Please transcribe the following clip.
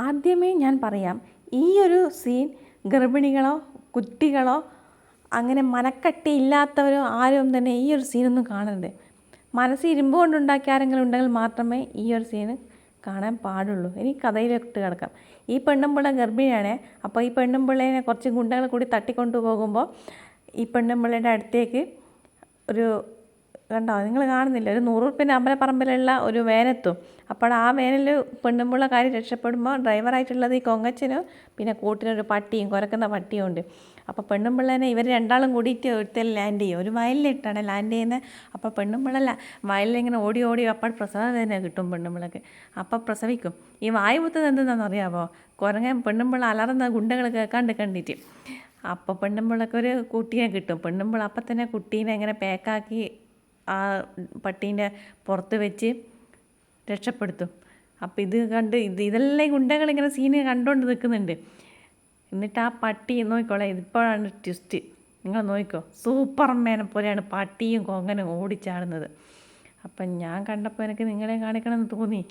ആദ്യമേ ഞാൻ പറയാം, ഈ ഒരു സീൻ ഗർഭിണികളോ കുട്ടികളോ അങ്ങനെ മനക്കട്ടിയില്ലാത്തവരോ ആരും തന്നെ ഈ ഒരു സീനൊന്നും കാണരുത്. മനസ്സ് ഇരുമ്പ് കൊണ്ടുണ്ടാക്കിയ ആരെങ്കിലും ഉണ്ടെങ്കിൽ മാത്രമേ ഈ ഒരു സീന് കാണാൻ പാടുള്ളൂ. ഇനി കഥയിലിട്ട് കിടക്കാം. ഈ പെണ്ണുമ്പിള്ള ഗർഭിണിയാണ്. അപ്പോൾ ഈ പെണ്ണുമ്പിള്ളേനെ കുറച്ച് ഗുണ്ടകൾ കൂടി തട്ടിക്കൊണ്ടു പോകുമ്പോൾ ഈ പെണ്ണുമ്പിള്ളേൻ്റെ അടുത്തേക്ക് ഒരു കണ്ടോ, നിങ്ങൾ കാണുന്നില്ല, ഒരു 100 ഉറുപ്പിൻ്റെ അമ്പലപ്പറമ്പിലുള്ള ഒരു വേനെത്തും. അപ്പോൾ ആ വേനിൽ പെണ്ണുമ്പുള്ള കാര്യം രക്ഷപ്പെടുമ്പോൾ ഡ്രൈവറായിട്ടുള്ളത് ഈ കൊങ്ങച്ചനും പിന്നെ കൂട്ടിനൊരു പട്ടിയും, കുരക്കുന്ന പട്ടിയും ഉണ്ട്. അപ്പോൾ പെണ്ണുമ്പിള്ളേനെ ഇവർ രണ്ടാളും കൂടിയിട്ട് ഒരുത്തൽ ലാൻഡ് ചെയ്യും. ഒരു വയലിലിട്ടാണ് ലാൻഡ് ചെയ്യുന്നത്. അപ്പോൾ പെണ്ണുമ്പിള്ള വയലിലിങ്ങനെ ഓടി ഓടി അപ്പോൾ പ്രസവം തന്നെ കിട്ടും പെണ്ണുമ്പിള്ളക്ക്. അപ്പോൾ പ്രസവിക്കും. ഈ വായു കുത്തുന്നത് എന്തെന്നാണെന്ന് അറിയാമോ? കുരങ്ങൻ പെണ്ണുമ്പിള്ള അലറുന്ന ഗുണ്ടകൾ കേൾക്കാണ്ട് കണ്ടിട്ട്. അപ്പോൾ പെണ്ണുമ്പിള്ളക്കൊരു കുട്ടീനെ കിട്ടും. പെണ്ണുമ്പിള്ള അപ്പം തന്നെ കുട്ടീനെ ഇങ്ങനെ പാക്കാക്കി ആ പട്ടീൻ്റെ പുറത്ത് വെച്ച് രക്ഷപ്പെടുത്തും. അപ്പോൾ ഇത് കണ്ട് ഇതെല്ലാം ഗുണ്ടകളിങ്ങനെ സീന് കണ്ടുകൊണ്ട് നിൽക്കുന്നുണ്ട്. എന്നിട്ട് ആ പട്ടി നോക്കിക്കോളെ, ഇതിപ്പോഴാണ് ട്വിസ്റ്റ്. നിങ്ങൾ നോക്കിക്കോ, സൂപ്പർമാനെ പോലെയാണ് പട്ടിയും കൊങ്ങനും ഓടിച്ചാടുന്നത്. അപ്പം ഞാൻ കണ്ടപ്പോൾ എനിക്ക് നിങ്ങളെ കാണിക്കണമെന്ന് തോന്നി.